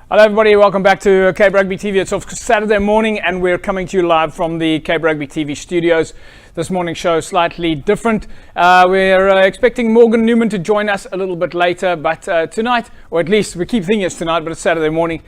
Hello everybody, welcome back to Cape Rugby TV. It's Saturday morning and we're coming to you live from the Cape Rugby TV studios. This morning's show is slightly different. We're expecting Morgan Newman to join us a little bit later, but tonight, or at least we keep thinking it's tonight, but it's Saturday morning.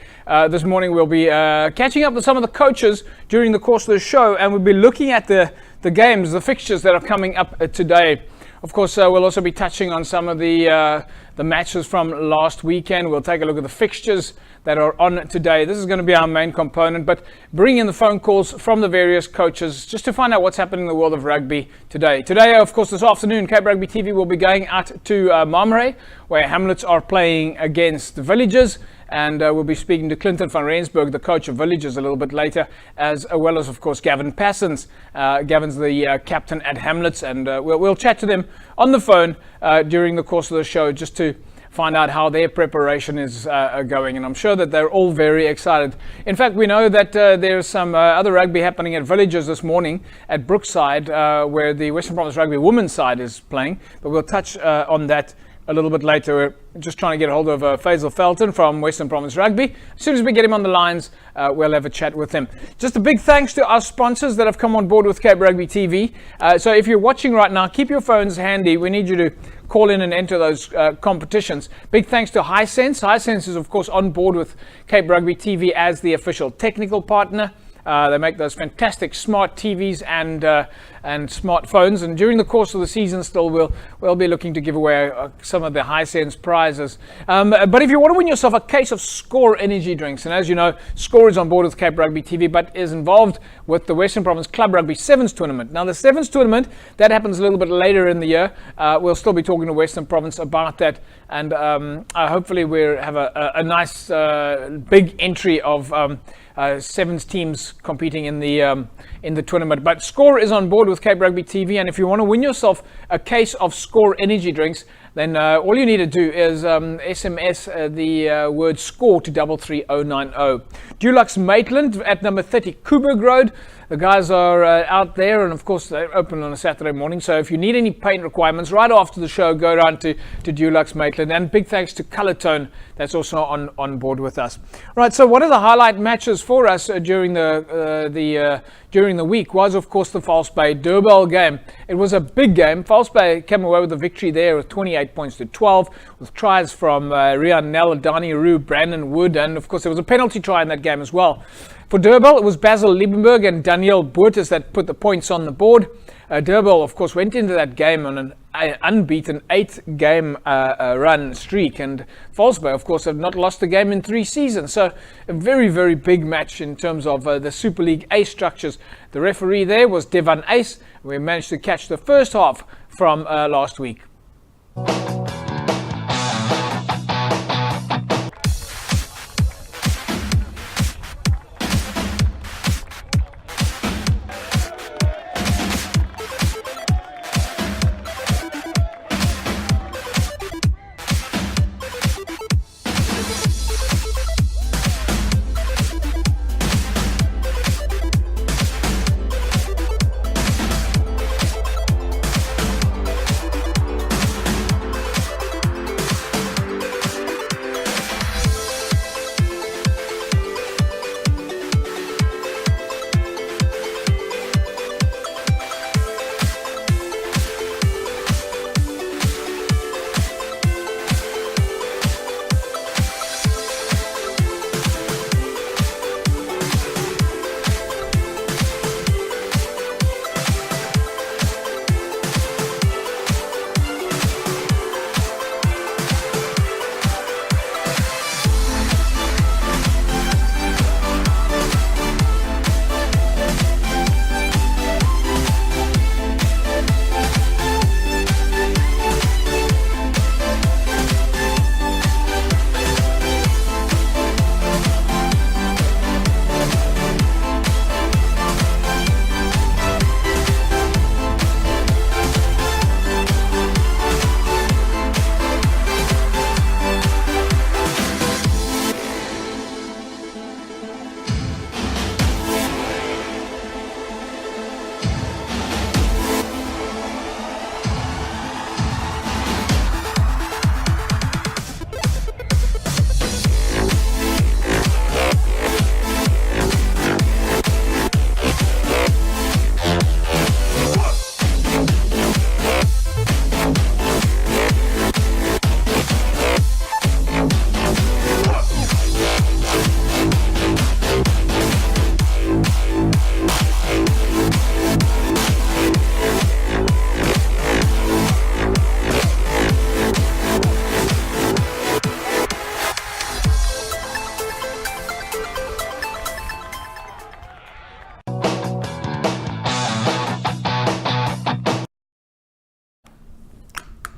This morning we'll be catching up with some of the coaches during the course of the show, and we'll be looking at the games, the fixtures that are coming up today. Of course, we'll also be touching on some of the matches from last weekend. We'll take a look at the fixtures that are on today. This is going to be our main component, but bring in the phone calls from the various coaches just to find out what's happening in the world of rugby today. Today, of course, this afternoon, Cape Rugby TV will be going out to Mamre, where Hamlets are playing against the Villagers. And we'll be speaking to Clinton van Rensburg, the coach of Villagers, a little bit later, as well as, of course, Gavin Passons. Gavin's the captain at Hamlets, and we'll chat to them on the phone during the course of the show just to find out how their preparation is going. And I'm sure that they're all very excited. In fact, we know that there's some other rugby happening at Villagers this morning at Brookside, where the Western Province Rugby women's side is playing. But we'll touch on that a little bit later. We're just trying to get hold of Faisal Felton from Western Province Rugby. As soon as we get him on the lines, we'll have a chat with him. Just a big thanks to our sponsors that have come on board with Cape Rugby TV. So if you're watching right now, keep your phones handy. We need you to call in and enter those competitions. Big thanks to Hisense. Hisense is, of course, on board with Cape Rugby TV as the official technical partner. They make those fantastic smart TVs and smartphones, and during the course of the season still we'll be looking to give away some of the Hisense prizes. But if you want to win yourself a case of Score energy drinks, and as you know, Score is on board with Cape Rugby TV but is involved with the Western Province Club Rugby Sevens tournament. Now the Sevens tournament, that happens a little bit later in the year. We'll still be talking to Western Province about that, and hopefully we'll have a nice big entry of sevens teams competing in the tournament. But Score is on board with Cape Rugby TV, and if you want to win yourself a case of Score energy drinks, then all you need to do is SMS the word SCORE to 33090. Dulux Maitland at number 30 Coburg Road. The guys are out there, and of course they're open on a Saturday morning. So if you need any paint requirements, right after the show, go down to Dulux Maitland. And big thanks to Colour Tone, that's also on board with us. Right, so one of the highlight matches for us during the week was, of course, the False Bay Durban game. It was a big game. False Bay came away with a victory there with 28 points to 12, with tries from Rian Nell, Dani Roo, Brandon Wood, and of course there was a penalty try in that game as well. For Durban, it was Basil Liebenberg and Daniel Boertes that put the points on the board. Durban, of course, went into that game on an unbeaten 8-game run streak, and False Bay, of course, have not lost a game in 3 seasons. So a very, very big match in terms of the Super League A structures. The referee there was Devan Ace. We managed to catch the first half from last week.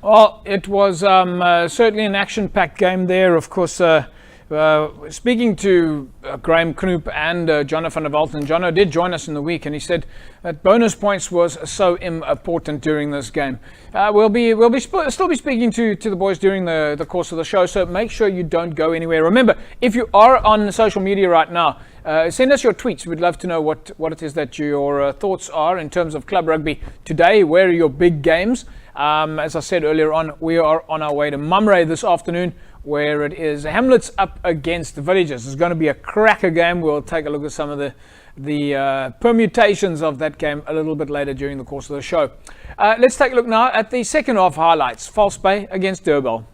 Well, it was certainly an action-packed game there. Of course, speaking to Graham Knoop and Jonathan van der Walt, and Jono did join us in the week, and he said that bonus points was so important during this game. We'll still be speaking to the boys during the course of the show, so make sure you don't go anywhere. Remember, if you are on social media right now, send us your tweets. We'd love to know what it is that your thoughts are in terms of club rugby today. Where are your big games? As I said earlier on, we are on our way to Mumray this afternoon, where it is Hamlets up against the Villagers. It's going to be a cracker game. We'll take a look at some of the permutations of that game a little bit later during the course of the show. Let's take a look now at the second half highlights. False Bay against Durban.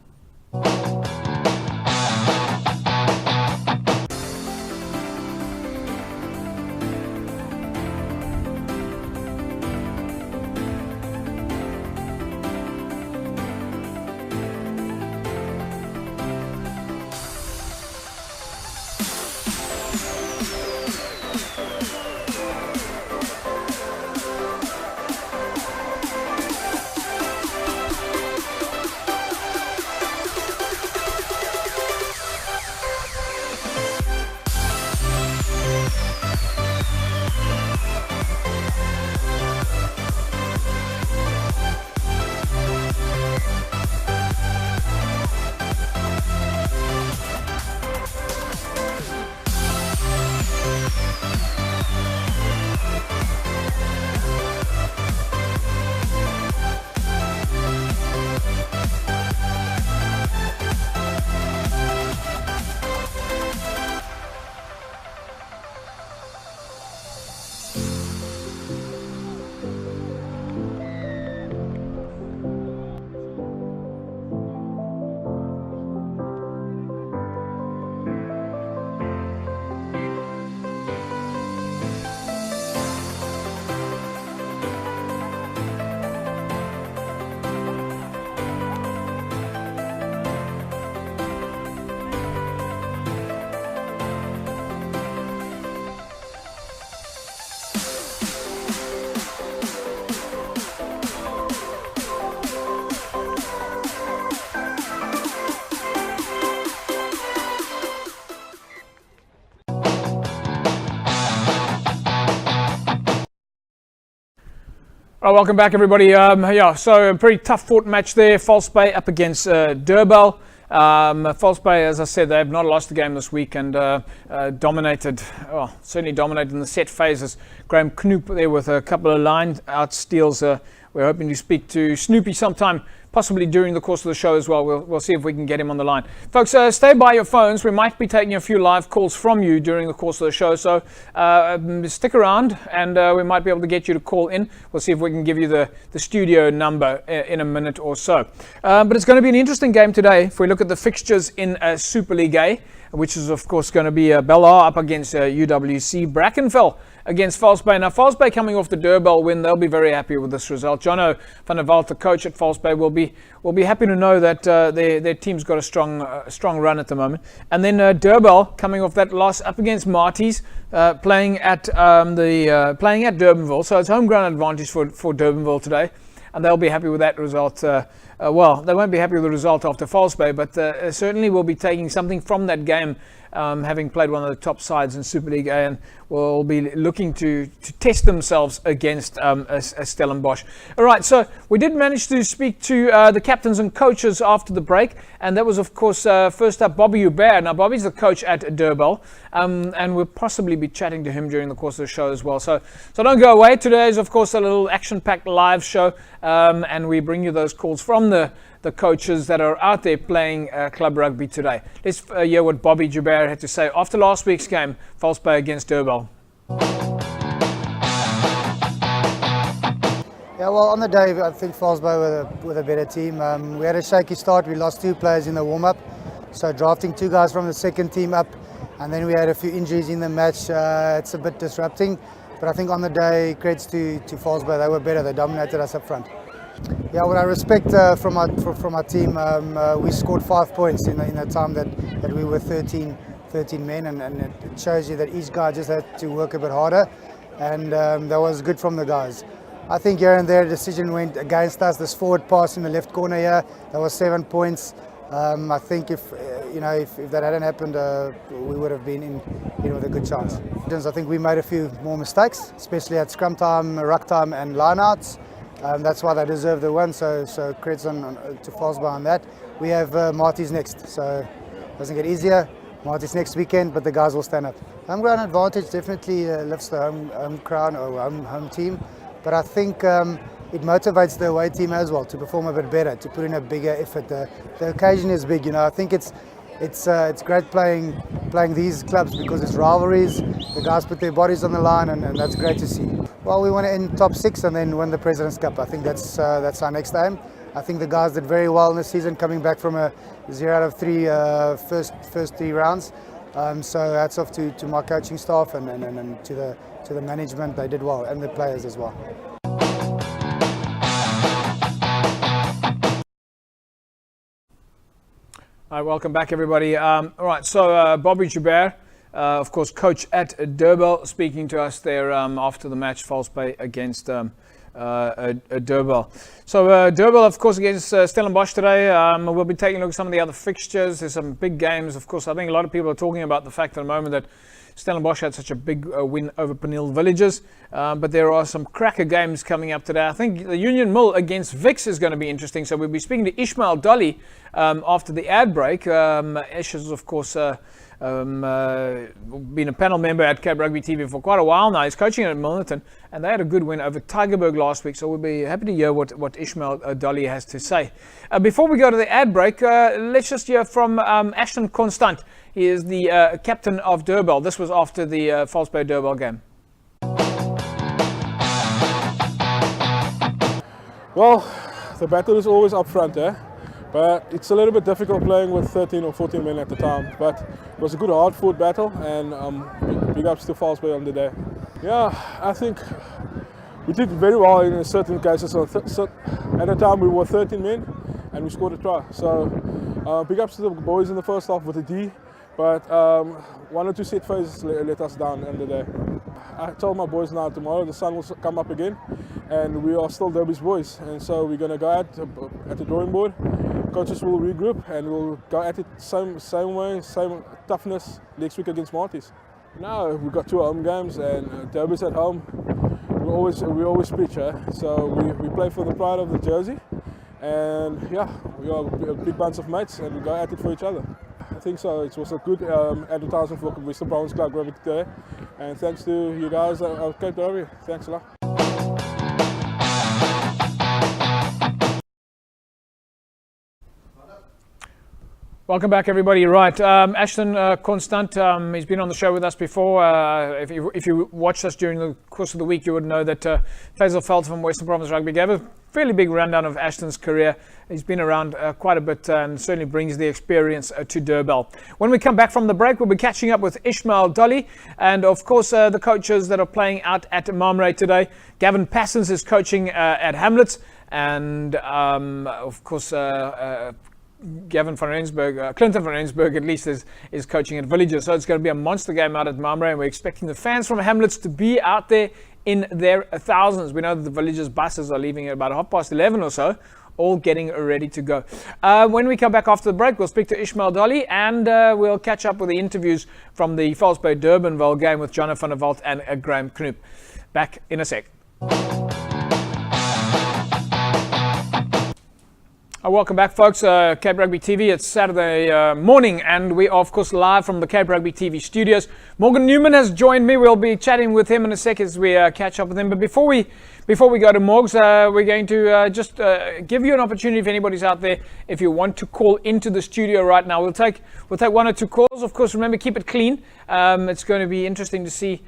Welcome back, everybody. So a pretty tough fought match there. False Bay up against Durban. False Bay, as I said, they have not lost the game this week and certainly dominated in the set phases. Graham Knoop there with a couple of line out steals. We're hoping to speak to Snoopy sometime, possibly during the course of the show as well. We'll see if we can get him on the line. Folks, stay by your phones. We might be taking a few live calls from you during the course of the show, so stick around and we might be able to get you to call in. We'll see if we can give you the studio number in a minute or so. But it's going to be an interesting game today if we look at the fixtures in Super League A, which is of course going to be Bellar up against UWC, Brackenfell against False Bay. Now, False Bay coming off the Durban win, they'll be very happy with this result. Jono van der Walt, the coach at False Bay, will be happy to know that their team's got a strong run at the moment. And then Durban coming off that loss up against Marties, playing at Durbanville. So it's home ground advantage for Durbanville today, and they'll be happy with that result. Well, they won't be happy with the result after False Bay, but certainly will be taking something from that game, having played one of the top sides in Super League A, and will be looking to test themselves against Stellenbosch. All right, so we did manage to speak to the captains and coaches after the break, and that was, of course, first up, Bobby Hubert. Now, Bobby's the coach at Durban, and we'll possibly be chatting to him during the course of the show as well. So don't go away. Today is, of course, a little action-packed live show, and we bring you those calls from the coaches that are out there playing club rugby today. Let's hear what Bobby Joubert had to say after last week's game, False Bay against Durban. Yeah, well, on the day, I think False Bay with a better team. We had a shaky start. We lost 2 players in the warm-up, so drafting 2 guys from the second team up, and then we had a few injuries in the match. It's a bit disrupting, but I think on the day, credits to False Bay, they were better. They dominated us up front. Yeah, what I respect from our team, we scored 5 points in the time that we were 13 men, and it shows you that each guy just had to work a bit harder, and that was good from the guys. I think here and there a decision went against us. This forward pass in the left corner here, that was 7 points. I think if that hadn't happened, we would have been in with a good chance. I think we made a few more mistakes, especially at scrum time, ruck time, and lineouts. That's why they deserve the win. So credits to Fosba on that. We have Marty's next, so it doesn't get easier. Marty's next weekend, but the guys will stand up. Home ground advantage definitely lifts the home crowd or home team, but I think it motivates the away team as well to perform a bit better, to put in a bigger effort. The occasion is big, I think it's great playing these clubs because it's rivalries. The guys put their bodies on the line, and that's great to see. Well, we want to end top 6 and then win the President's Cup. I think that's our next aim. I think the guys did very well in the season, coming back from a 0 out of 3 first 3 rounds. So hats off to my coaching staff and to the management. They did well, and the players as well. All right, welcome back, everybody. All right, so Bobby Joubert, of course, coach at Durban, speaking to us there after the match, False Bay against Durban. So Durban, of course, against Stellenbosch today. We'll be taking a look at some of the other fixtures. There's some big games. Of course, I think a lot of people are talking about the fact at the moment that Stellenbosch had such a big win over Peniel Villages, but there are some cracker games coming up today. I think the Union Mill against Vix is going to be interesting. So we'll be speaking to Ishmael Dolly after the ad break. Ish has, of course, been a panel member at Cape Rugby TV for quite a while now. He's coaching at Milnerton, and they had a good win over Tygerberg last week. So we'll be happy to hear what Ishmael Dolly has to say. Before we go to the ad break, let's just hear from Ashton Constant. He is the captain of Durban. This was after the False Bay Durban game. Well, the battle is always up front, but it's a little bit difficult playing with 13 or 14 men at the time. But it was a good hard-fought battle, and big ups to False Bay on the day. Yeah, I think we did very well in certain cases. So at the time we were 13 men, and we scored a try. So big ups to the boys in the first half with a D. But 1 or 2 set phases let us down in the day. I told my boys now tomorrow the sun will come up again, and we are still Derby's boys. And so we're going to go at the drawing board. Coaches will regroup, and we'll go at it same way, same toughness next week against Marty's. Now we've got 2 home games, and Derby's at home. We always preach, so we play for the pride of the jersey, and yeah, we are a big bunch of mates, and we go at it for each other. I think so. It was a good advertisement for Western Province Club Rugby today, and thanks to you guys at Cape Rugby. Thanks a lot. Welcome back, everybody. Right, Ashton Constant, he's been on the show with us before. If you watched us during the course of the week, you would know that Faisal Feld from Western Province Rugby gave a fairly big rundown of Ashton's career. He's been around quite a bit and certainly brings the experience to Durban. When we come back from the break, we'll be catching up with Ishmael Dolly and, of course, the coaches that are playing out at Marmaray today. Gavin Passons is coaching at Hamlets, and, of course, Gavin van Rensburg, Clinton van Rensburg at least is coaching at Villages. So it's going to be a monster game out at Marmaray, and we're expecting the fans from Hamlets to be out there in their thousands. We know that the Villages buses are leaving at about 11:30 or so, all getting ready to go. When we come back after the break, we'll speak to Ishmael Dolly, and we'll catch up with the interviews from the False Bay Durbanville game with Jonathan van der Walt and Graham Knoop. Back in a sec. Welcome back, folks. Cape Rugby TV. It's Saturday morning, and we are, of course, live from the Cape Rugby TV studios. Morgan Newman has joined me. We'll be chatting with him in a sec as we catch up with him. But before we go to Morgs, we're going to just give you an opportunity, if anybody's out there, if you want to call into the studio right now. We'll take 1 or 2 calls. Of course, remember, keep it clean. It's going to be interesting to see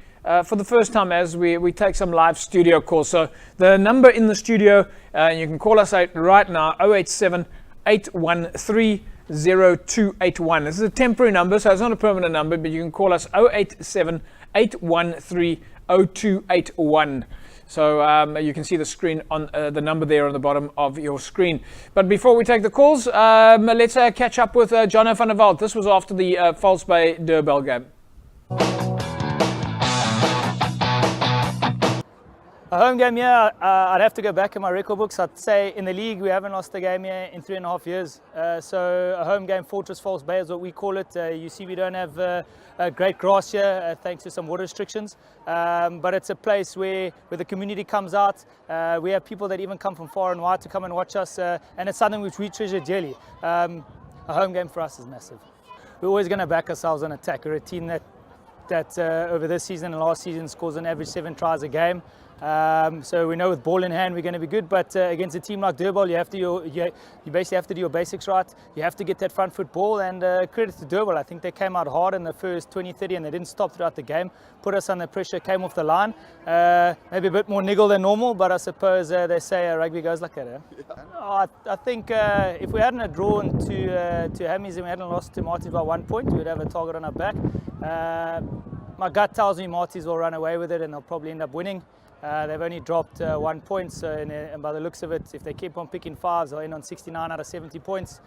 for the first time as we take some live studio calls. So the number in the studio, you can call us out right now, 087 813 0281. This is a temporary number, so it's not a permanent number, but you can call us 087 813 0281. So you can see the screen on the number there on the bottom of your screen. But before we take the calls, let's catch up with Jonathan van der Walt. This was after the False Bay Durban game. A home game here, I'd have to go back in my record books. I'd say in the league we haven't lost a game here in 3.5 years. So a home game, Fortress False Bay is what we call it. You see we don't have great grass here thanks to some water restrictions. But it's a place where the community comes out. We have people that even come from far and wide to come and watch us. And it's something which we treasure dearly. A home game for us is massive. We're always going to back ourselves on attack. We're a team that over this season and last season scores an average 7 tries a game. So we know with ball in hand we're going to be good, but against a team like Durban, you basically have to do your basics right. You have to get that front foot ball, and credit to Durban. I think they came out hard in the first 20-30 and they didn't stop throughout the game, put us under pressure, came off the line. Maybe a bit more niggle than normal, but I suppose they say rugby goes like that. I think if we hadn't drawn to Hammies and we hadn't lost to Martins by 1 point, we would have a target on our back. My gut tells me Martins will run away with it and they'll probably end up winning. They've only dropped 1 point, so and by the looks of it, if they keep on picking fives, they'll end on 69 out of 70 points.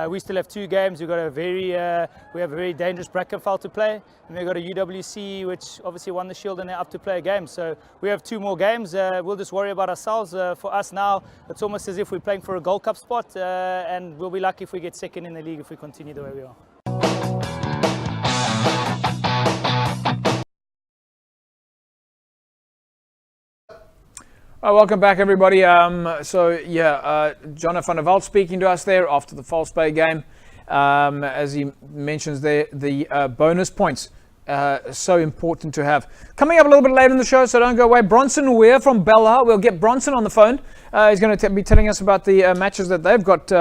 We still have 2 games. We have a very dangerous Brackenfell to play, and we've got a UWC which obviously won the Shield and they're up to play a game. So we have 2 more games. We'll just worry about ourselves. For us now, it's almost as if we're playing for a Gold Cup spot, and we'll be lucky if we get second in the league if we continue the way we are. Welcome back, everybody. Jonathan van der Walt speaking to us there after the False Bay game. As he mentions there, the bonus points so important to have. Coming up a little bit later in the show, so don't go away. Bronson Weir from Belhar. We'll get Bronson on the phone. He's going to be telling us about the matches that they've got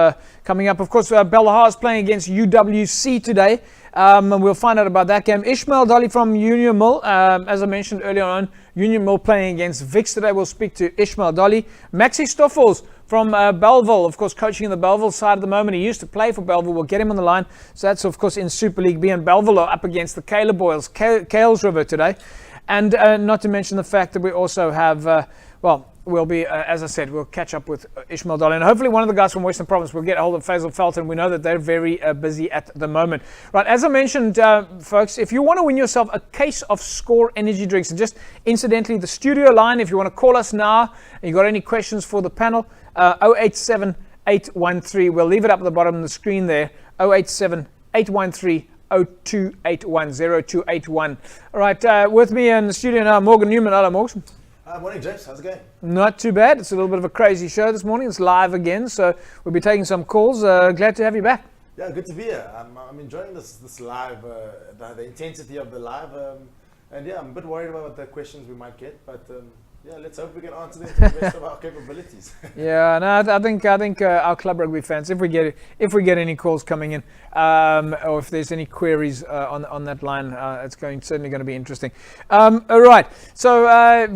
coming up. Of course, Belhar is playing against UWC today. And we'll find out about that game. Ishmael Dolly from Union Mill, as I mentioned earlier on, Union Mill playing against Vix today. We'll speak to Ishmael Dolly. Maxi Stoffels from Belleville, of course, coaching in the Belleville side at the moment. He used to play for Belleville. We'll get him on the line. So that's, of course, in Super League B. And Belleville are up against the Caleb Boyles, Kales River today. And not to mention the fact that we also have, we'll be, as I said, we'll catch up with Ishmael Dolly. And hopefully one of the guys from Western Province will get a hold of Faisal Felton. We know that they're very busy at the moment. Right, as I mentioned, folks, if you want to win yourself a case of Score energy drinks, and just incidentally, the studio line, if you want to call us now, and you've got any questions for the panel, 087 813. We'll leave it up at the bottom of the screen there, 087 813 0281 0281. All right, with me in the studio now, Morgan Newman. Hello, Morgan. Morning, James. How's it going? Not too bad. It's a little bit of a crazy show this morning. It's live again, so we'll be taking some calls. Glad to have you back. Yeah, good to be here. I'm enjoying this live, the intensity of the live, and yeah, I'm a bit worried about the questions we might get, but yeah, let's hope we can answer them to the best of our capabilities. Yeah, no, I think our club rugby fans, if we get any calls coming in, or if there's any queries on that line, it's certainly going to be interesting. All right. So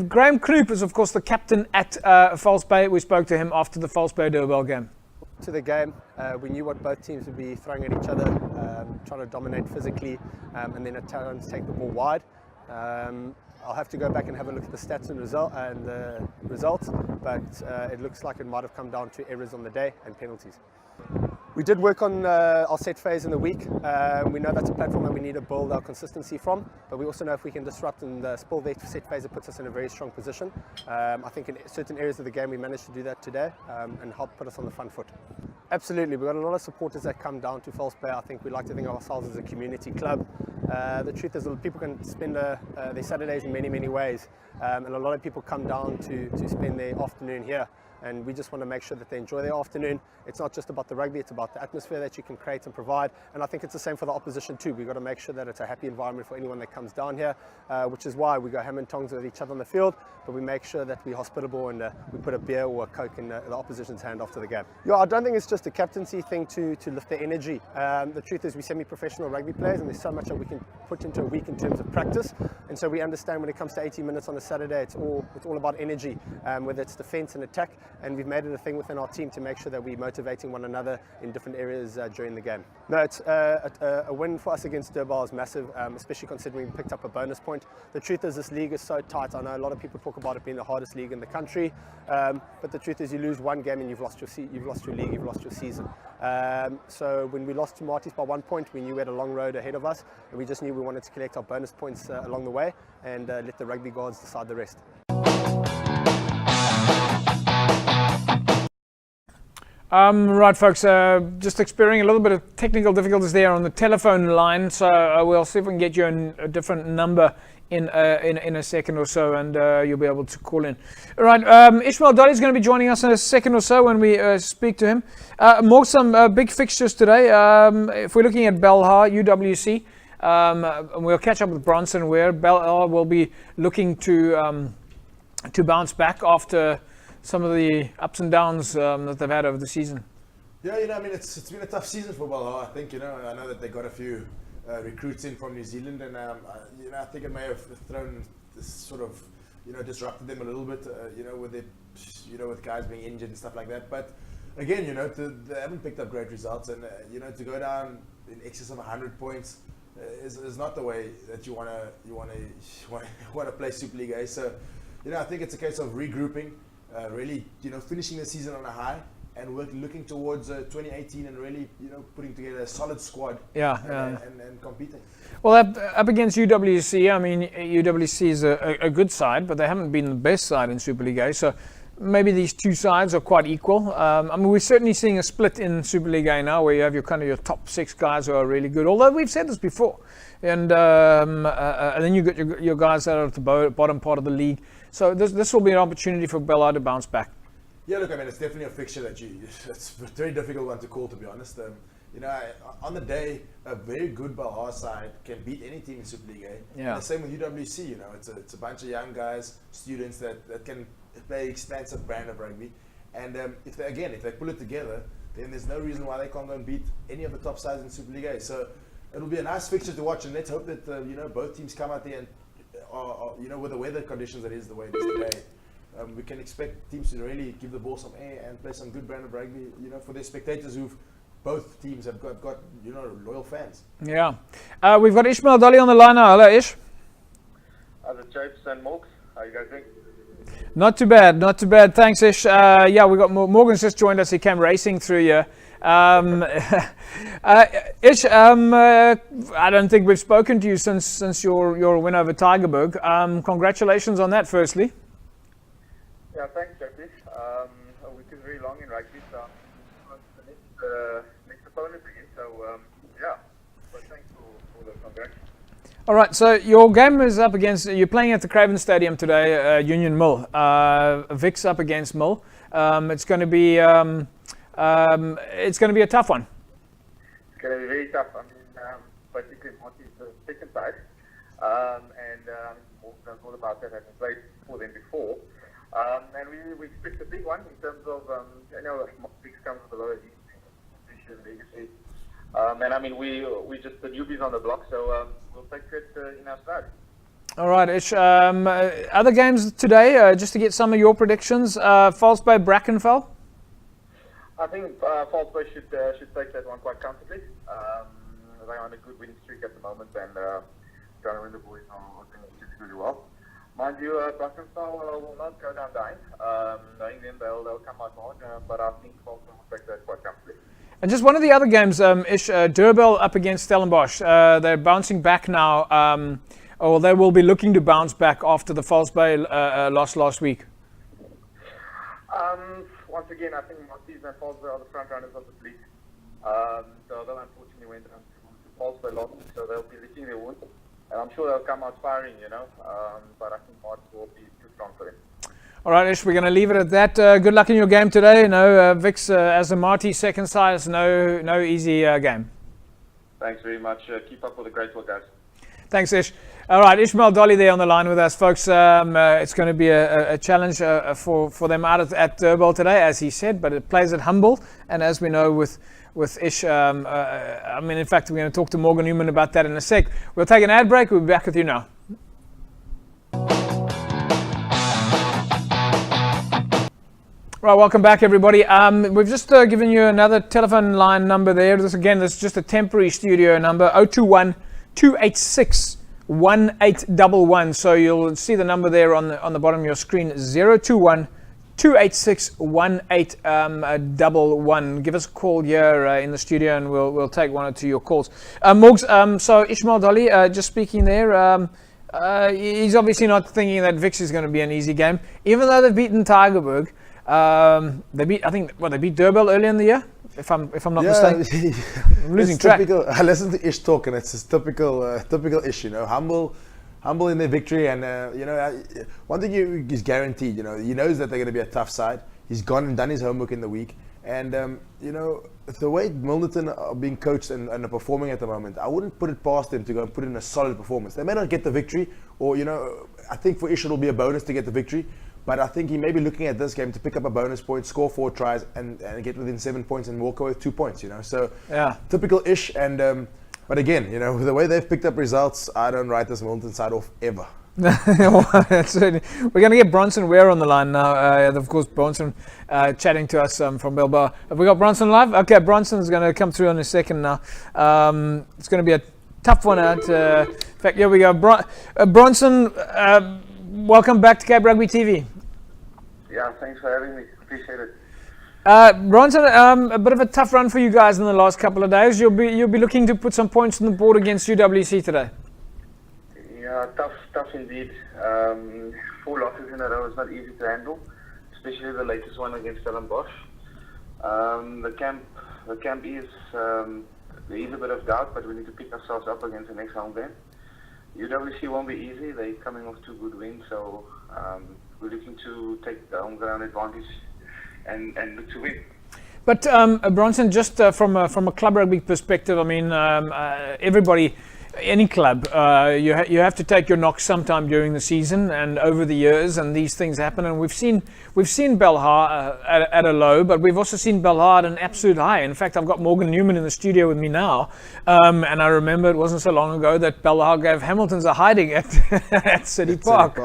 Graham Knoop is of course the captain at False Bay. We spoke to him after the False Bay Durban game. To the game, we knew what both teams would be throwing at each other, trying to dominate physically, and then at times take the ball wide. I'll have to go back and have a look at the stats and the results, but it looks like it might have come down to errors on the day and penalties. We did work on our set phase in the week. We know that's a platform that we need to build our consistency from, but we also know if we can disrupt and spill their set phase, it puts us in a very strong position. I think in certain areas of the game we managed to do that today and help put us on the front foot. Absolutely, we've got a lot of supporters that come down to False Bay. I think we like to think of ourselves as a community club. The truth is people can spend their Saturdays in many ways, and a lot of people come down to spend their afternoon here. And we just want to make sure that they enjoy their afternoon. It's not just about the rugby, it's about the atmosphere that you can create and provide. And I think it's the same for the opposition too. We've got to make sure that it's a happy environment for anyone that comes down here, which is why we go ham and tongs with each other on the field, but we make sure that we're hospitable and we put a beer or a Coke in the opposition's hand after the game. Yeah, I don't think it's just a captaincy thing to lift their energy. The truth is we're semi-professional rugby players and there's so much that we can put into a week in terms of practice. And so we understand when it comes to 80 minutes on a Saturday, it's all about energy, whether it's defense and attack. And we've made it a thing within our team to make sure that we're motivating one another in different areas during the game. No, it's a win for us against Durban is massive, especially considering we picked up a bonus point. The truth is this league is so tight. I know a lot of people talk about it being the hardest league in the country, but the truth is you lose one game and you've lost your league, you've lost your season. So when we lost to Martins by 1 point, we knew we had a long road ahead of us, and we just knew we wanted to collect our bonus points along the way and let the rugby gods decide the rest. Right, folks, just experiencing a little bit of technical difficulties there on the telephone line, so we'll see if we can get you a different number in a second or so, and you'll be able to call in. All right, Ishmael Dolly is going to be joining us in a second or so when we speak to him. More some big fixtures today. If we're looking at Belhar, UWC, we'll catch up with Bronson, where Belhar will be looking to bounce back after some of the ups and downs that they've had over the season. Yeah, I mean, it's been a tough season for Belhar. I think, I know that they got a few recruits in from New Zealand, and I think it may have thrown this sort of, disrupted them a little bit, with their, with guys being injured and stuff like that. But again, they haven't picked up great results, and to go down in excess of 100 points is not the way that you want to play Super League A. So, I think it's a case of regrouping. Really, finishing the season on a high, and looking towards 2018 and really, putting together a solid squad. And competing. Well, up against UWC, I mean, UWC is a good side, but they haven't been the best side in Super League A. So maybe these two sides are quite equal. I mean, we're certainly seeing a split in Super League A now, where you have your top 6 guys who are really good. Although we've said this before, and then you got your guys that are at the bottom part of the league. So this will be an opportunity for Belhar to bounce back. Yeah, look, I mean, it's definitely a fixture that it's a very difficult one to call, to be honest. On the day, a very good Belhar side can beat any team in Super League A. Yeah. And the same with UWC, it's a bunch of young guys, students that can play expansive brand of rugby. And if they pull it together, then there's no reason why they can't go and beat any of the top sides in Super League A. So it'll be a nice fixture to watch, and let's hope that both teams come out there and with the weather conditions that is the way it is today, we can expect teams to really give the ball some air and play some good brand of rugby, for their spectators both teams have got loyal fans. Yeah. We've got Ishmael Dolly on the line now. Hello, Ish. Hello, Japes and Morgs. How are you guys doing? Not too bad. Thanks, Ish. Yeah, we got Morgan's just joined us. He came racing through here. Ish, I don't think we've spoken to you since your win over Tygerberg. Congratulations on that, firstly. Yeah, thanks, Jackie. A week is very long in rugby, so the next opponent again. So but thanks for the congrats. All right, so your game is up against, you're playing at the Craven Stadium today, Union Mill. Vic's up against Mill. It's going to be a tough one. It's going to be very tough. I mean, basically, Monty's the second side, and Morgan knows all about that, having played for them before. And we expect a big one in terms of, Vic's comes with a lot of legacy. And I mean, we just the newbies on the block, so we'll take it in our stride. All right, Ish. Other games today, just to get some of your predictions. False Bay, Brackenfell. I think False Bay should take that one quite comfortably. They're on a good winning streak at the moment, and Gunner and the boys are doing really well. Mind you, Brackenfell will not go down dying. Knowing them, they'll come out hard, but I think False Bay will take that quite comfortably. And just one of the other games, Ish, Durbel up against Stellenbosch. They're bouncing back now, or they will be looking to bounce back after the False Bay loss last week. Once again, I think Monty's and False Bay are the front runners of the league. So they unfortunately went down to False Bay last week, so they'll be licking their wounds. And I'm sure they'll come out firing, but I think Marty will be too strong for them. All right, Ish, we're going to leave it at that. Good luck in your game today. Vic's as a Marty second side, it's no easy game. Thanks very much. Keep up with the great work, guys. Thanks, Ish. All right, Ishmael Dolly there on the line with us, folks. It's going to be a challenge for them out at Durbel today, as he said, but it plays at Humble. And as we know with Ish, I mean, in fact, we're going to talk to Morgan Newman about that in a sec. We'll take an ad break. We'll be back with you now. Right, welcome back, everybody. We've just given you another telephone line number there. This is just a temporary studio number, 021 286 1811. So you'll see the number there on the bottom of your screen, 021 286 1811. Give us a call here in the studio, and we'll take one or two of your calls. Morgs, so Ishmael Dolly, just speaking there. He's obviously not thinking that Vix is going to be an easy game, even though they've beaten Tygerberg. They beat, I think, they beat Durban earlier in the year, if I'm not mistaken. I'm losing track. Typical, I listen to Ish talk, and it's his typical Ish. Humble in their victory, and one thing is guaranteed. He knows that they're going to be a tough side. He's gone and done his homework in the week, and the way Milnerton are being coached and are performing at the moment, I wouldn't put it past them to go and put in a solid performance. They may not get the victory, or I think for Ish it'll be a bonus to get the victory. But I think he may be looking at this game to pick up a bonus point, score 4 tries, and get within 7 points and walk away with 2 points. So yeah, typical Ish. And but again, with the way they've picked up results, I don't write this Milton side off ever. We're going to get Bronson Ware on the line now. Of course, Bronson chatting to us from Bilbao. Have we got Bronson live? Okay, Bronson's going to come through in a second now. It's going to be a tough one out. In fact, here we go. Bronson, welcome back to Cape Rugby TV. Yeah, thanks for having me. Appreciate it. Bronson, a bit of a tough run for you guys in the last couple of days. You'll be looking to put some points on the board against UWC today. Yeah, tough indeed. 4 losses in a row is not easy to handle, especially the latest one against Stellenbosch. The camp is there is a bit of doubt, but we need to pick ourselves up against the next home game. UWC won't be easy. They're coming off 2 good wins, so we're looking to take the home ground advantage and look to win. But Bronson, just from a club rugby perspective, I mean, everybody, any club, you have to take your knocks sometime during the season and over the years, and these things happen. And we've seen Belhar at a low, but we've also seen Belhar at an absolute high. In fact, I've got Morgan Newman in the studio with me now, and I remember it wasn't so long ago that Belhar gave Hamilton's a hiding at City Park.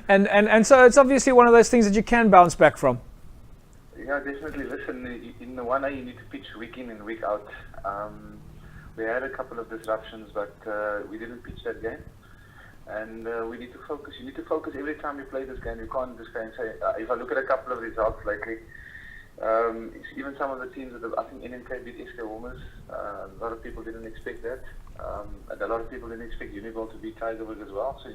And so it's obviously one of those things that you can bounce back from. Yeah, definitely. Listen, in the 1A you need to pitch week in and week out. We had a couple of disruptions, but we didn't pitch that game. And we need to focus. You need to focus every time you play this game. You can't just go and say, if I look at a couple of results lately, even some of the teams that I think NMK beat SK Warmers, a lot of people didn't expect that. And a lot of people didn't expect Uniball to beat Tigerberg as well. So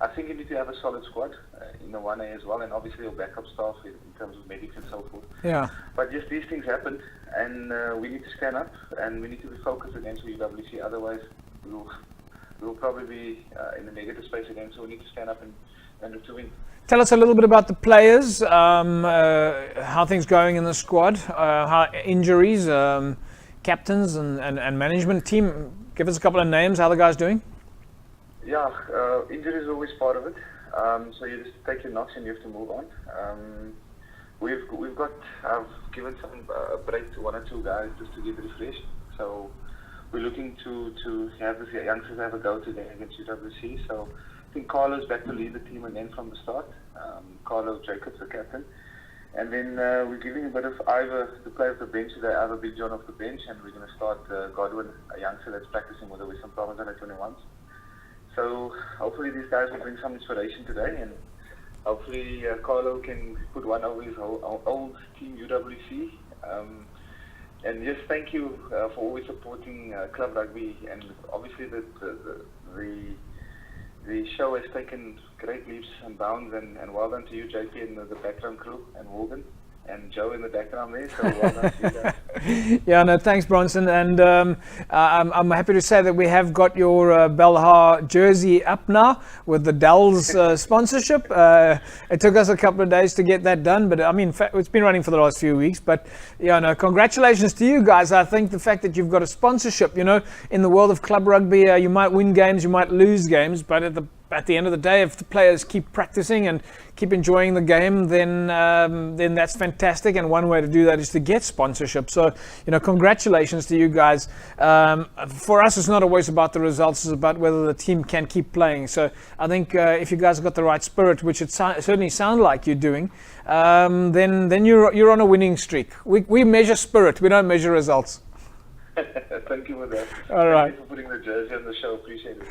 I think you need to have a solid squad in the 1A as well, and obviously your backup staff in terms of medics and so forth. Yeah. But just these things happen, and we need to stand up, and we need to be focused against UWC. Otherwise, we'll probably be in the negative space again. So we need to stand up and look to win. Tell us a little bit about the players, how things going in the squad, how injuries, captains and management team. Give us a couple of names. How are the guys doing? Yeah, injury is always part of it. So you just take your knocks and you have to move on. I've given some break to 1 or 2 guys just to get refreshed. So we're looking to have the youngsters have a go today against UWC. So I think Carlo's back to lead the team again from the start. Carlo Jacobs, the captain. And then we're giving a bit of Ivor to play off the bench today, Ivor Big John off the bench, and we're going to start Godwin, a youngster that's practicing with the Western Province under 21s. So hopefully these guys will bring some inspiration today, and hopefully Carlo can put one over his old team UWC. And just thank you for always supporting club rugby, and obviously the show has taken great leaps and bounds, and well done to you, JP, and the background crew, and Morgan and Joe in the background there. So well done to you guys. Yeah, no, thanks, Bronson. And I'm happy to say that we have got your Belhar jersey up now with the Dell's sponsorship. It took us a couple of days to get that done, but I mean, it's been running for the last few weeks. But yeah, no, congratulations to you guys. I think the fact that you've got a sponsorship, in the world of club rugby, you might win games, you might lose games, but at the end of the day, if the players keep practicing and keep enjoying the game, then that's fantastic. And one way to do that is to get sponsorship. So, congratulations to you guys. For us, it's not always about the results; it's about whether the team can keep playing. So, I think if you guys have got the right spirit, which it certainly sounds like you're doing, then you're on a winning streak. We measure spirit; we don't measure results. Thank you for that. All right. Thank you for putting the jersey on the show. Appreciate it.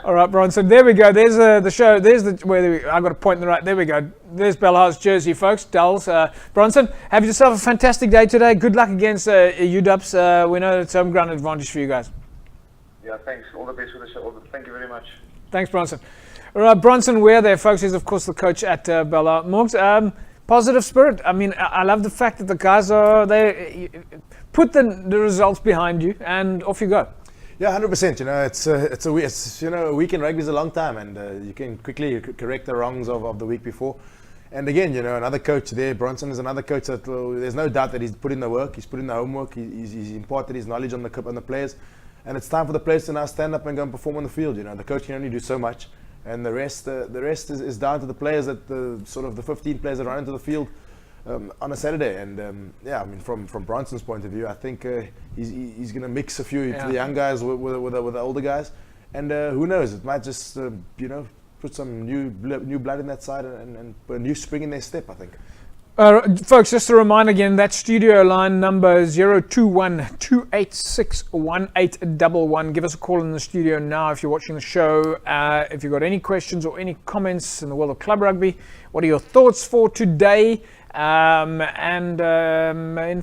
All right, Bronson. There we go. There's the show. There's I got a point in the right. There we go. There's Belhar's jersey, folks. Dulls. Bronson, have yourself a fantastic day today. Good luck against UWs. We know it's home ground advantage for you guys. Yeah, thanks. All the best for the show. Thank you very much. Thanks, Bronson. All right, Bronson Ware there, folks. He's, of course, the coach at Belhar. Morgs, positive spirit. I mean, I love the fact that the guys they put the results behind you and off you go. Yeah, 100%. You know, it's a week in rugby is a long time, and you can quickly correct the wrongs of the week before. And again, you know, another coach there, Bronson is another coach that there's no doubt that he's put in the work, he's put in the homework, he's imparted his knowledge on the players, and it's time for the players to now stand up and go and perform on the field. You know, the coach can only do so much, and the rest is down to the players, that the 15 players that run into the field on a Saturday. And yeah, I mean, from Bronson's point of view, I think he's going to mix a few to the young guys with the older guys, and who knows, it might just put some new blood in that side and a new spring in their step, I think. Folks, just a reminder again, that studio line number 021-286-1811. Give us a call in the studio now if you're watching the show. If you've got any questions or any comments in the world of club rugby, what are your thoughts for today? In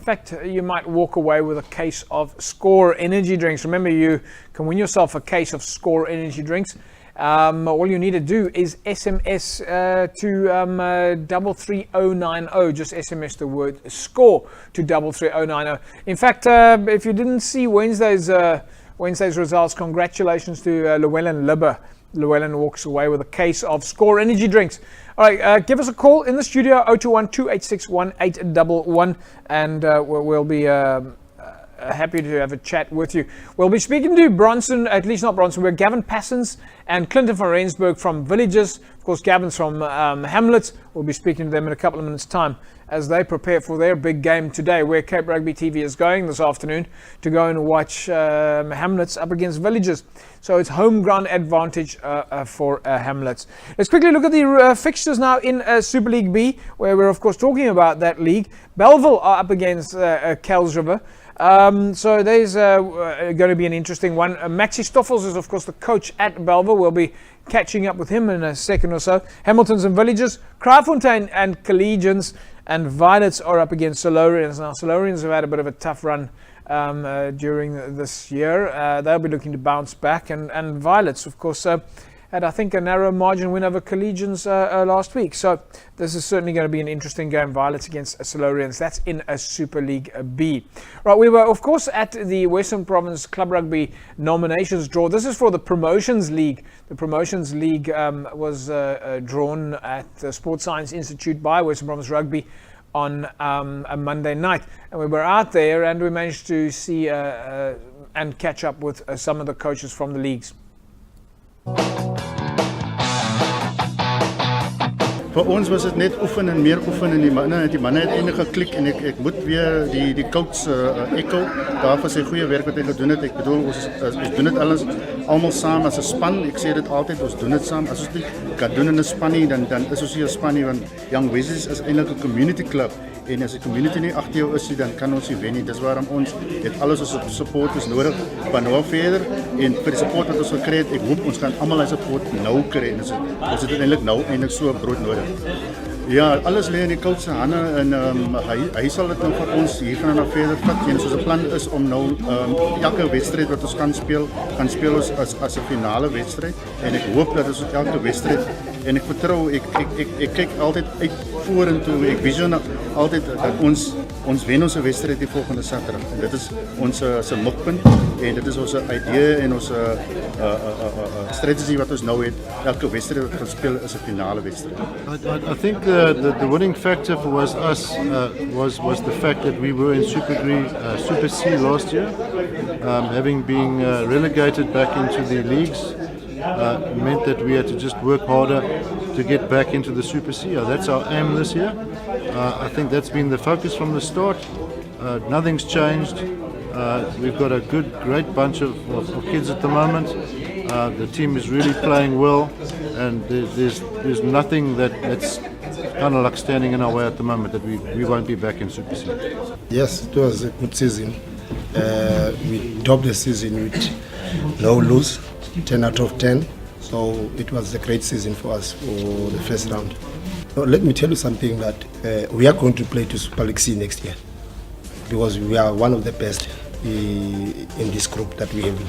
fact, you might walk away with a case of Score energy drinks. Remember, you can win yourself a case of Score energy drinks. All you need to do is SMS to 33090. Just SMS the word SCORE to 33090. In fact, if you didn't see Wednesday's results, congratulations to Llewellyn Libber. Llewellyn walks away with a case of Score energy drinks. All right, give us a call in the studio, 021-286-1811, and we'll be happy to have a chat with you. We'll be speaking to Bronson, at least not Bronson, we're Gavin Passons and Clinton van Rensburg from Villages. Of course, Gavin's from Hamlets. We'll be speaking to them in a couple of minutes' time as they prepare for their big game today, where Cape Rugby TV is going this afternoon to go and watch Hamlets up against Villages. So it's home ground advantage for Hamlets. Let's quickly look at the fixtures now in Super League B, where we're of course talking about that league. Bellville are up against Kells River. So there's going to be an interesting one. Maxi Stoffels is of course the coach at Bellville. We'll be catching up with him in a second or so. Hamiltons and Villages, Kraaifontein and Collegians, and Violets are up against Solarians. Now Solarians have had a bit of a tough run during this year. They'll be looking to bounce back, and Violets of course had, I think, a narrow margin win over Collegians last week. So this is certainly going to be an interesting game. Violets against Solarians. That's in a Super League B. Right, we were of course at the Western Province Club Rugby nominations draw. This is for the Promotions League. The Promotions League was drawn at the Sports Science Institute by Western Province Rugby on a Monday night, and we were out there and we managed to see and catch up with some of the coaches from the leagues. Vir ons was dit net oefen en meer oefen, en die manne het eintlik geklik, en ek moet weer die coach echo daar vir sy goeie werk wat hy gedoen het. Ek bedoel, ons doen dit alles almal saam as 'n span. Ek sê dit altyd, ons doen dit saam. As ons nie kan doen in 'n span nie, dan is ons nie 'n span nie, want Young Wizards is eintlik 'n community club. En as die community nie agter jou is, dan kan ons nie wen nie. Dis waarom ons het alles ons supporters nodig van nou verder, en vir die support wat ons gekry het, ek hoop ons gaan almal hy support nou kry, en ons het eintlik nou so brood nodig. Ja, alles lê in die coach se hande, en hy sal dit nou vir ons hier gaan na verder vat. En ons plan is om nou elke wedstryd wat ons kan speel ons as 'n finale wedstryd, en ek hoop dat ons elke wedstryd, en ek vertrou, ek kyk altyd uit vorentoe, ek visioen altyd dat ons wen ons wedstryd die volgende Saterdag, en dit is ons se mikpunt, en dit is ons idee en ons strategie wat ons nou het. Elke wedstryd wat ons speel is 'n finale wedstryd. I think the winning factor for us was the fact that we were in Super C last year, having been relegated back into the leagues. Meant that we had to just work harder to get back into the Super C. That's our aim this year. I think that's been the focus from the start. Nothing's changed. We've got a great bunch of kids at the moment. The team is really playing well, and there's nothing that's kind of like standing in our way at the moment, that we won't be back in Super C. Yes, it was a good season. We topped the season with no lose. 10 out of 10, so it was a great season for us for the first round. Now, let me tell you something, that we are going to play to Super League C next year, because we are one of the best in this group that we have.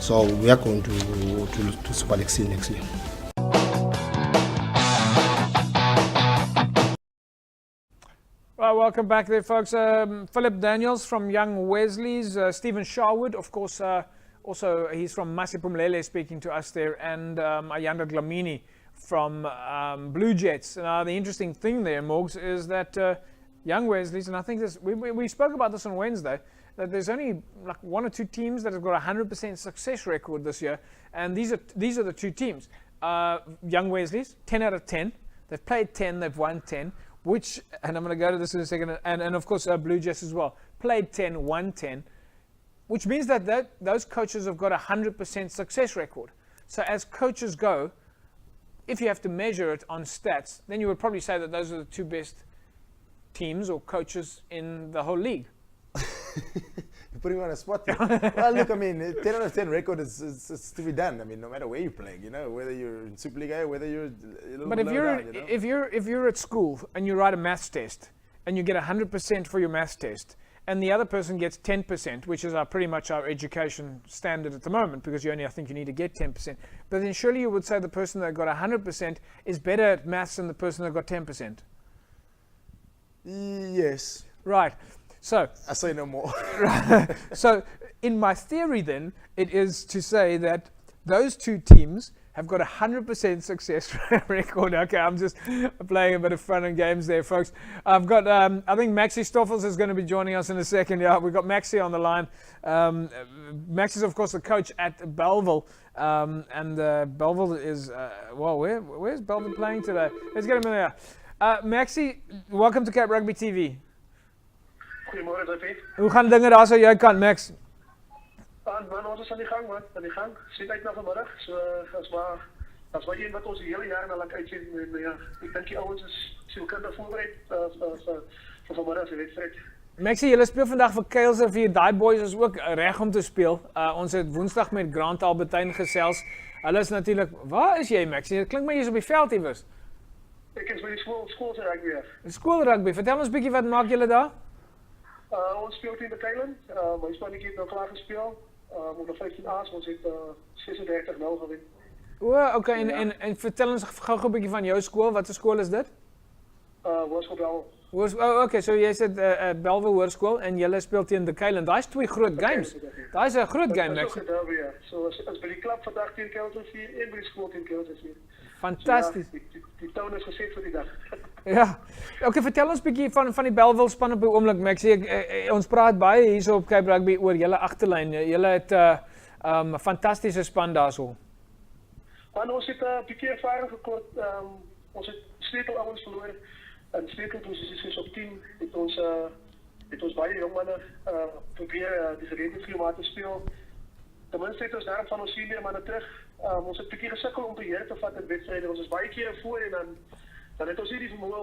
So we are going to Super League C next year. Well, welcome back there, folks. Philip Daniels from Young Wesley's, Stephen Sharwood, of course, also he's from Masipumlele speaking to us there, and Ayanda Glamini from Blue Jets. Now, the interesting thing there, Morgs, is that Young Wesley's, and I think this, we spoke about this on Wednesday, that there's only like 1 or 2 teams that have got a 100% success record this year, and these are the 2 teams. Young Wesley's, 10 out of 10. They've played 10, they've won 10. Which, and I'm going to go to this in a second, and of course Blue Jets as well, played 10, won 10, which means that those coaches have got a 100% success record. So as coaches go, if you have to measure it on stats, then you would probably say that those are the 2 best teams or coaches in the whole league. You're putting me on a spot there. Well, look, I mean, 10 out of 10 record is to be done. I mean, no matter where you're playing, you know, whether you're in Super League A, whether you're a little but bit if lower you're down, you know? if you're at school and you write a maths test and you get 100% for your maths test, and the other person gets 10%, which is pretty much our education standard at the moment, because I think you need to get 10%. But then surely you would say the person that got 100% is better at maths than the person that got 10%. Yes. Right. So I say no more. So in my theory then, it is to say that those 2 teams have got a 100% success record. Okay, I'm just playing a bit of fun and games there, folks. I've got, I think Maxi Stoffels is going to be joining us in a second. Yeah, we've got Maxi on the line. Maxi is, of course, the coach at Belleville. And Belleville is, well, where's Belleville playing today? Let's get him in there. Maxi, welcome to Cape Rugby TV. Goedemorgen, David. Hoe gaan dinge daar so jy kant, Max? Man, ons is aan die gang, man. Aan die gang. Sien uit na vanmiddag. So, as maar een wat ons die hele jaar na laat uitsien. En ja, ek dink die ouens is sielkundig voorbereid vir vanmiddag se wedstryd. Maxie, julle speel vandag vir Kuilsrivier. Daai boys is ook reg om te speel. Ons het Woensdag met Grant Albertyn gesels. Hulle is natuurlik, waar is jy, Maxie? Dit klink my jy's op die veld iewers. Ek is by die skool se rugby. Skoolrugby. Vertel ons bietjie wat maak julle daar? Ons speel teen die Keiland. My spanetjie het nou klaar gespeel. Onder 15 A's, ons het 36-0 gewen. Okay, en vertel ons gou 'n bietjie van jou skool. Wat 'n skool is dit? Hoërskool. Okay, so jy sê Belleville Hoërskool en julle speel teen die Keiland. Daai's 2 groot games. Daai's 'n groot game, Max. So as by die klub vandag teen Kuilsrivier en by die skool teen Kuilsrivier. Fantasties. So, ja, die toon is geset vir die dag. Ja. Okay, vertel ons 'n bietjie van die Belleville span op die oomblik, Max. Ons praat baie hierso op Cape Rugby oor julle agterlyn. Julle het 'n fantastiese span daarso. Man, ons het 'n bietjie ervaring gekort. Ons het sleutelouens verloor in sleutelposisies op 10. Het ons baie jong manne probeer die geleentheid vir om te speel. Ten minste het ons daarom van ons senior manne terug. Ons het 'n bietjie gesukkel om beheer te vat in wedstryde. Ons is baie kere voor en dan het ons nie die vermoë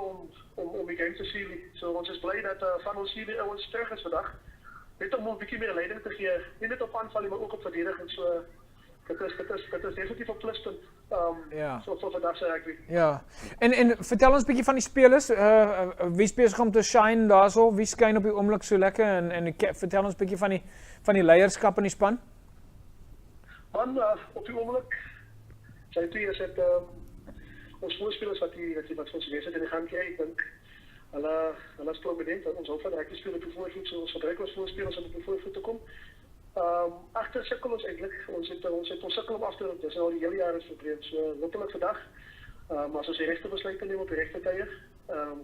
om die game te sien nie. So ons is bly dat van ons senior ouens terug is vandag. Net om 'n bietjie meer leiding te gee. Nie net op aanval nie, maar ook op verdediging. So dit is definitief 'n pluspunt. So vir vandag se rugby. Ja. En vertel ons 'n bietjie van die spelers. Wie besig om te shine daarso? Wie skyn op die oomblik so lekker en vertel ons 'n bietjie van die leierskap in die span. Man, op die oomblik sy twee is dit ons voorspelers wat ons wedstryd in die gang kry. Ek dink hulle is prominent. Ons hou van rugby speel op die voorvoet, so ons gebruik ons voorspelers om op die voorvoet te kom. Agter sukkel ons eintlik. Ons het sukkel om af te rond. Dis al die hele jaar is probleem. So hopelik vandag, as ons die regte besluite neem op die regte tye,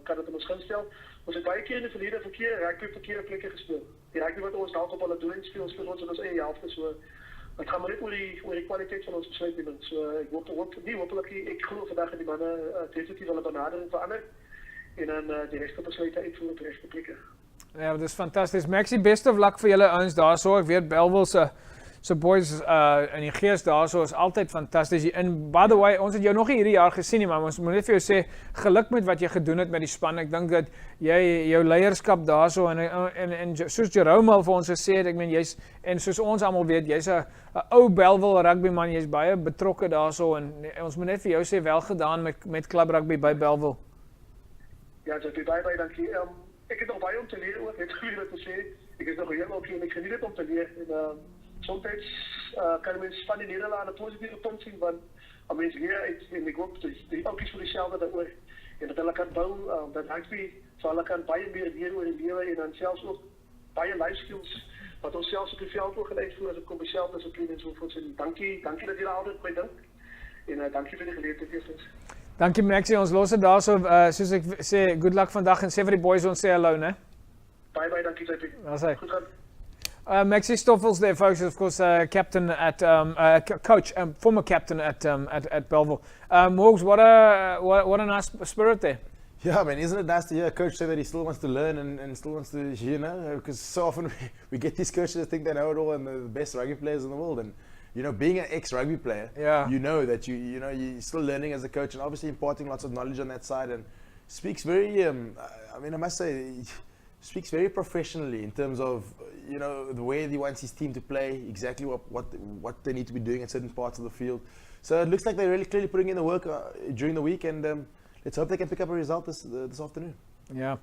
kan dit ons gun stel. Ons het baie keer in die verlede verkeerde plekke gespeel. Die rugby wat ons dalk op alle doel speel ons in ons eie helfte. So het gaan maar net oor die kwaliteit van ons besluitneming. So ek hopelik ek glo vandag in die manne definitief hulle benadering verander en dan die regte besluite uitvoer op die regte plekke. Ja, dit is fantasties. Maxie, best of luck vir julle ouens daarso. Ek weet Belleville se boys in die gees daarso is altyd fantasties. En by the way, ons het jou nog nie hierdie jaar gesien nie, maar ons moet net vir jou sê geluk met wat jy gedoen het met die span. Ek dink dat jy jou leierskap daarso en soos Jerome al vir ons gesê het, ek meen jy's en soos ons almal weet, jy's 'n ou Belleville rugby man, jy's baie betrokke daarso en ons moet net vir jou sê wel gedaan met klub rugby by Belleville. Ja, dit is baie dankie. Ek het nog baie om te leer ook, net goeie wat te sê. Ek is nog heel op hier en ek geniet dit om te leer. En soms kan mens van die nederlaag 'n positiewe punt sien, want mens leer uit en ek hoop die oudjies vir dieselfde daaroor. En dat hulle kan bou, dat rugby So hulle kan baie meer leer oor die lewe en dan selfs ook baie life skills wat ons selfs op die veld ook geleer voor as dit kom by selfdissipline en so voort. So dankie dat julle altyd by dink. En dankie vir die geleentheid eerstens. Dankie Maxie, ons los dit daarso, soos ek sê, good luck vandag en sê vir die boys ons sê hallo, né? Bye, dankie JP. Daar's hy. Goed gaan. Maxie Stoffels there, folks, of course, captain at coach, former captain at Belleville. Morgs, what a nice spirit there. Yeah, man, isn't it nice to hear a coach say that he still wants to learn and still wants to, because so often we get these coaches that think they know it all and they're the best rugby players in the world. And being an ex-rugby player, you know that you're still learning as a coach and obviously imparting lots of knowledge on that side. And speaks very, I must say, speaks very professionally in terms of the way he wants his team to play, exactly what they need to be doing at certain parts of the field. So it looks like they're really clearly putting in the work during the week, and let's hope they can pick up a result this afternoon. Yeah.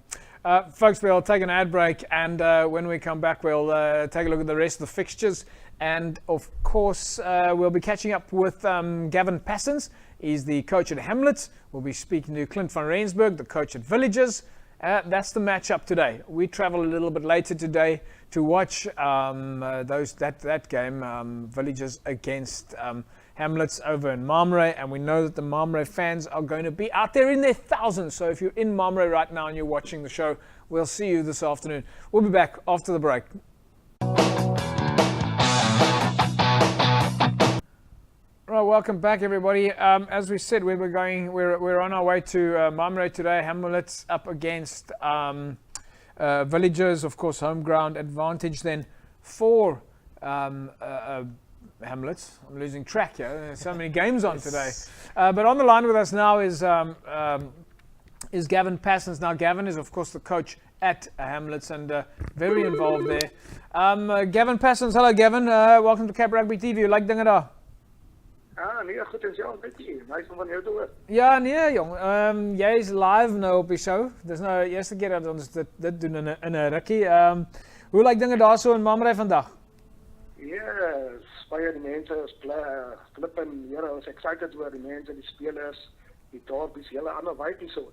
Folks, we'll take an ad break, and when we come back, we'll take a look at the rest of the fixtures. And of course, we'll be catching up with Gavin Passons. He's the coach at Hamlets. We'll be speaking to Clint van Rensburg, the coach at Villages. That's the matchup today. We travel a little bit later today to watch that game, Villages against Hamlets over in Marmray, and we know that the Marmray fans are going to be out there in their thousands. So if you're in Marmray right now and you're watching the show, we'll see you this afternoon. We'll be back after the break. Right, welcome back, everybody. As we said, we're on our way to Marmray today. Hamlets up against Villages, of course, home ground advantage then for Hamlets. I'm losing track here. There's so many games on today. But on the line with us now is Gavin Passons. Now, Gavin is, of course, the coach at Hamlets and very involved there. Gavin Passons, hello, Gavin. Welcome to Cape Rugby TV. You like dinge daar? Nee, goed en self, bietjie. Nice om van jou te hoor. Ja, nee, jong. Jy is live nou op die show. Dis nou die eerste keer dat ons dit doen in 'n rukkie. Hoe lyk dinge daar so in Marmray vandag? Baie die mense is flip en ons excited oor die mense, die spelers, die dorp is hele ander vibe so.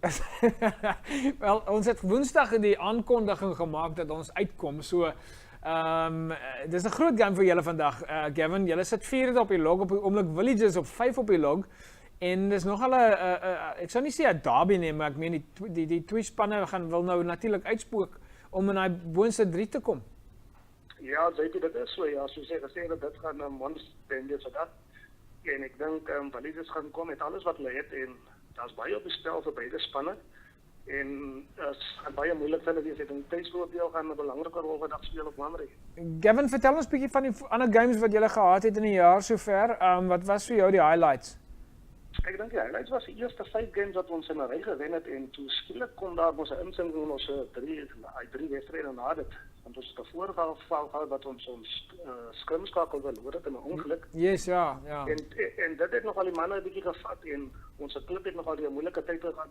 Wel, ons het Woensdag die aankondiging gemaak dat ons uitkom. So dis 'n groot game vir julle vandag, Gavin. Julle sit 4 op die log, op die oomblik Villages op 5 op die log. En dis nogal 'n ek sou nie sê 'n derby nie, maar ek meen die twee spanne wil nou natuurlik uitspook om in daai boonste 3 te kom. Ja, JP, dit is so. Ja, soos jy gesê het, dit gaan 'n monster so dat. En ek dink Villages gaan kom met alles wat hulle het en daar's baie op die spel vir beide spanne. En het gaan baie moeilik vir hulle wees. Ek dink tuisvoordeel gaan 'n belangrike rol vandag speel op Marmray. Gavin, vertel ons 'n bietjie van die ander games wat julle gehad het in die jaar sover. Wat was vir jou die highlights? Ek dink die highlights was die eerste 5 games wat ons in 'n ry gewen het en toe skielik kom daar ons 'n insing in ons 3 wedstryde na dit. Want ons het 'n voorval gehad wat ons skrimskakel verloor het in 'n ongeluk. Yes, ja. En dit het nogal die manne 'n bietjie gevat en ons klub het nogal 'n moeilike tyd gehad.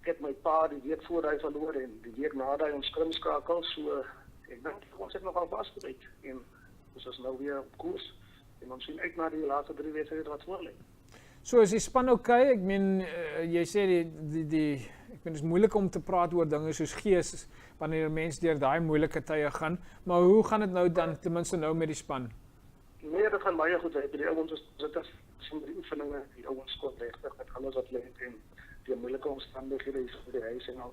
Ek het my pa die week voor hy verloor en die week na hy ons skrimskakel, so ek dink ons het nogal vasgebyt en ons is nou weer op koers en ons sien uit na die laaste 3 wedstryde wat voor lê. So is die span okay? Ek meen jy sê ek meen dit is moeilik om te praat oor dinge soos gees wanneer 'n mens deur daai moeilike tye gaan, maar hoe gaan dit nou dan ten minste nou met die span? Nee, dit gaan baie goed. Die ouens sit as sien die oefeninge, die ouens skot regtig met alles wat hulle het en die moeilike omstandighede is vir die huis en al.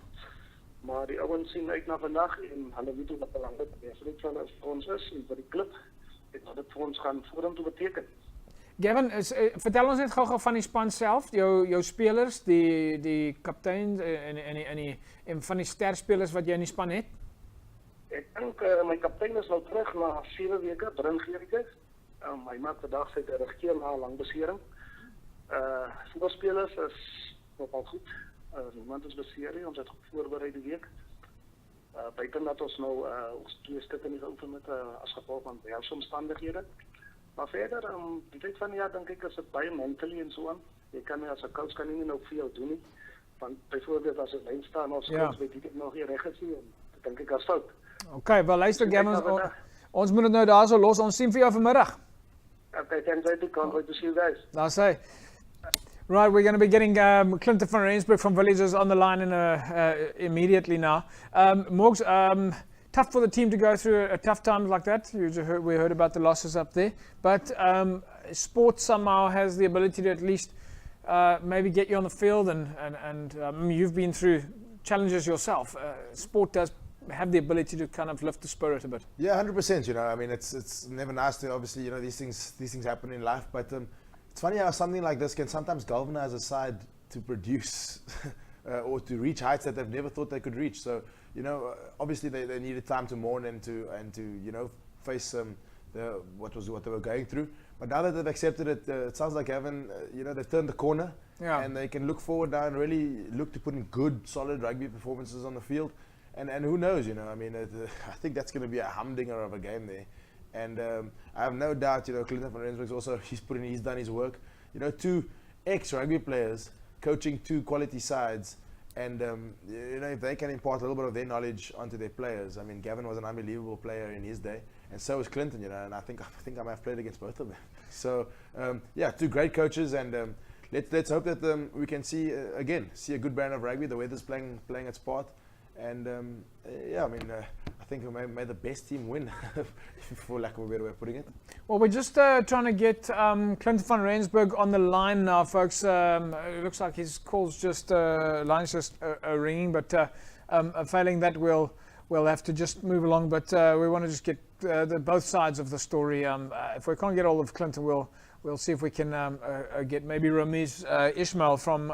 Maar die ouens sien uit na vandag en hulle weet hoe belangrik dit is vir ons is en vir die klub en wat dit vir ons gaan vorentoe beteken. Gavin, vertel ons net gou-gou van die span self, jou spelers, die kaptein en van die sterspelers wat jy in die span het? Ek dink my kaptein is nou terug na 7 weke, Bryn Gericke. Hy maak vandag sy terugkeer na 'n lang besering. Voetbalspelers is nogal goed. Niemand is beseer, ons het goed voorberei die week. Buiten dat ons nou ons 2 stukke nie geoefen met as gevolg van weersomstandighede. Maar verder, die tyd van die jaar dink ek is dit baie mentally en so aan. Jy kan as 'n coach kan nie nou veel doen nie. Want byvoorbeeld as 'n lyn staan of skryf weet ek nog nie reg gesien en dit dink ek as fout. Okay, wel luister Gavin, ons moet dit nou daarso los. Ons sien vir jou vanmiddag. Okay, thanks, I can't wait to see you guys. Daar sê. Right, we're going to be getting Clinton van Rensburg from Villages on the line immediately now. Morgs, tough for the team to go through a tough time like that. We heard about the losses up there. But sport somehow has the ability to at least maybe get you on the field, and you've been through challenges yourself. Sport does have the ability to kind of lift the spirit a bit. Yeah, 100%. You know, I mean, it's never nice to, obviously, you know, these things happen in life, but it's funny how something like this can sometimes galvanize a side to produce or to reach heights that they've never thought they could reach. So, you know, obviously they needed time to mourn and to you know, face what they were going through. But now that they've accepted it, it sounds like you know, they've turned the corner, and they can look forward now and really look to put in good, solid rugby performances on the field. And who knows, you know, I mean, I think that's going to be a humdinger of a game there. And I have no doubt, you know, Clinton van Rensburg also, he's done his work. You know, 2 ex-rugby players coaching 2 quality sides, and you know, if they can impart a little bit of their knowledge onto their players. I mean, Gavin was an unbelievable player in his day, and so was Clinton, you know, and I think I might have played against both of them. So yeah, 2 great coaches, and let's hope that we can see a good brand of rugby. The weather's playing its part. And yeah, I mean, I think may the best team win, for lack of a better way of putting it. Well, we're just trying to get Clinton van Rensburg on the line now, folks. It looks like his call's just line's just ringing, but failing that, we'll have to just move along. But we want to just get both sides of the story. If we can't get all of Clinton, we'll see if we can get maybe Ramiz Ismail from,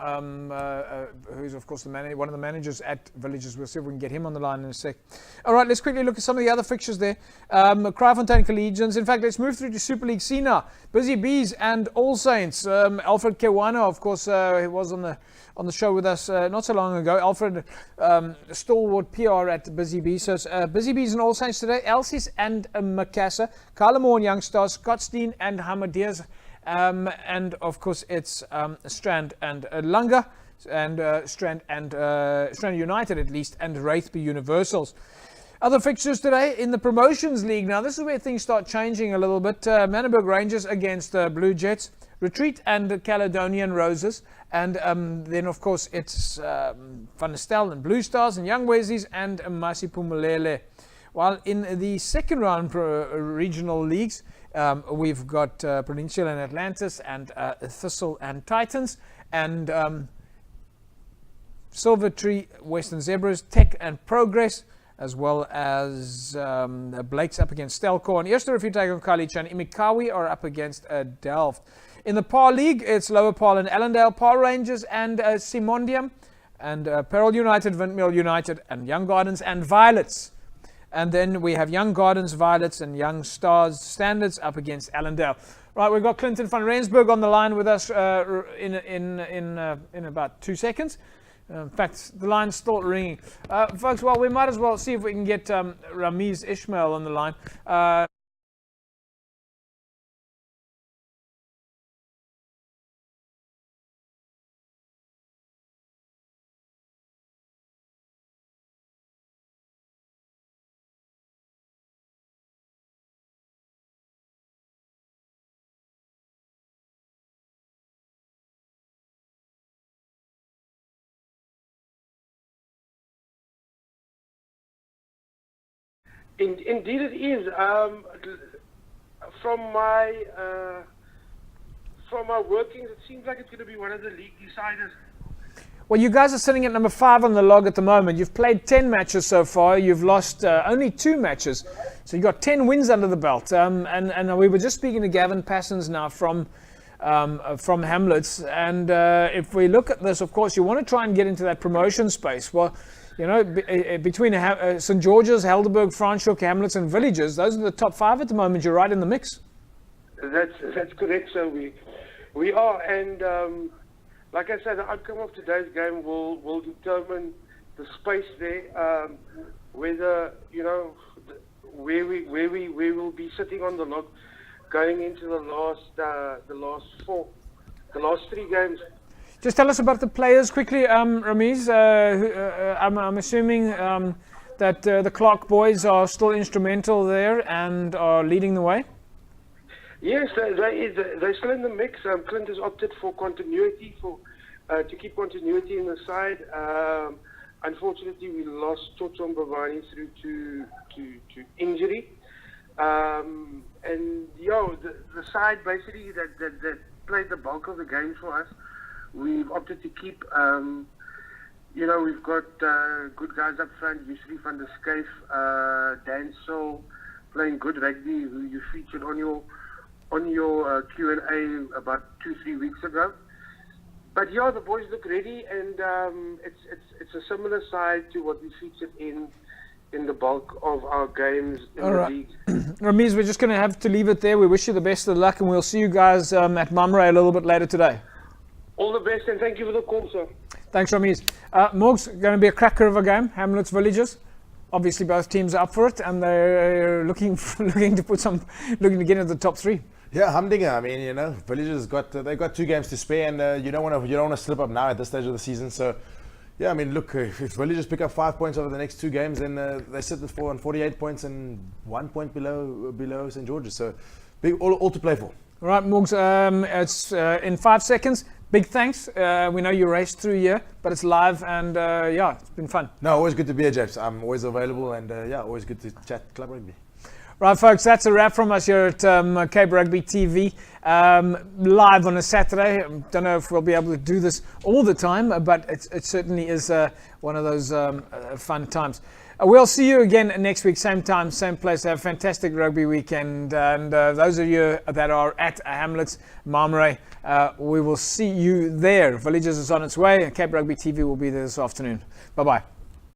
who's of course one of the managers at Villages. We'll see if we can get him on the line in a sec. All right, let's quickly look at some of the other fixtures there. Kraaifontein Collegians. In fact, let's move through to Super League C now. Busy Bees and All Saints. Alfred Kewana, of course, he was on the show with us not so long ago. Alfred, stalwart PR at Busy Bees. So it's Busy Bees and All Saints today. Elsies and Macassar. Carlamore and Young Stars. Scottsdene and Hamadiers. And of course it's Strand and Langa, and Strand United at least, and Wraithby Universals. Other fixtures today in the Promotions League. Now this is where things start changing a little bit. Manenberg Rangers against Blue Jets, Retreat and Caledonian Roses, and then of course it's Van der Stel and Blue Stars and Young Wesley's and Masipumalele. While in the second round regional leagues, we've got Provincial and Atlantis, and Thistle and Titans, and Silver Tree, Western Zebras, Tech and Progress, as well as Blake's up against Stelkor, and Eerste Rivier take on Kalich, and Imikawi are up against Delft. In the Par League, it's Lower Paarl and Allendale, Par Rangers and Simondium, and Peril United, Windmill United, and Young Gardens and Violets. And then we have Young Gardens, Violets, and Young Stars Standards up against Allendale. Right, we've got Clinton van Rensburg on the line with us in about 2 seconds. In fact, the line's still ringing. Folks, well, we might as well see if we can get Ramiz Ismail on the line. Indeed, it is. From my workings, it seems like it's going to be one of the league deciders. Well, you guys are sitting at number 5 on the log at the moment. You've played 10 matches so far. You've lost only 2 matches, so you've got 10 wins under the belt. And we were just speaking to Gavin Passons now from Hamlets, and if we look at this, of course, you want to try and get into that promotion space. Well, you know, between St. George's, Helderberg, Franschhoek, Hamlets, and Villages, those are the top 5 at the moment. You're right in the mix. That's correct. So we are, and like I said, the outcome of today's game will determine the space there, whether, you know, where we will be sitting on the log going into the last 3 games. Just tell us about the players quickly, Ramiz. I'm assuming that the Clark boys are still instrumental there and are leading the way. Yes, they're still in the mix. Clint has opted for continuity, to keep continuity in the side. Unfortunately, we lost Chochom Bhavani through to injury. And the side basically that played the bulk of the games for us, we've opted to keep. We've got good guys up front, Yusri van der Skyf, Dan Sol, playing good rugby, who you featured on your Q&A about 2-3 weeks ago. But yeah, the boys look ready, and it's a similar side to what we featured in the bulk of our games in the league. Ramiz, we're just going to have to leave it there. We wish you the best of luck, and we'll see you guys at Mamre a little bit later today. All the best, and thank you for the call, sir. Thanks, Ramiz. Morgs, going to be a cracker of a game. Hamlets, Villagers. Obviously, both teams are up for it, and they're looking to get into the top 3. Yeah, humdinger. I mean, Villagers they've got 2 games to spare, and you don't want to slip up now at this stage of the season. So, yeah, I mean, look, if Villagers pick up 5 points over the next 2 games, then they sit with 48 points and 1 point below St. George's. So, big all to play for. All right, Morgs. It's in 5 seconds. Big thanks. We know you raced through here, but it's live, and it's been fun. No, always good to be here, James. I'm always available, and always good to chat club rugby. Right, folks, that's a wrap from us here at Cape Rugby TV, live on a Saturday. Don't know if we'll be able to do this all the time, but it certainly is one of those fun times. We'll see you again next week, same time, same place. Have a fantastic rugby weekend. And those of you that are at Hamlets, Mamre, we will see you there. Villagers is on its way, and Cape Rugby TV will be there this afternoon. Bye-bye.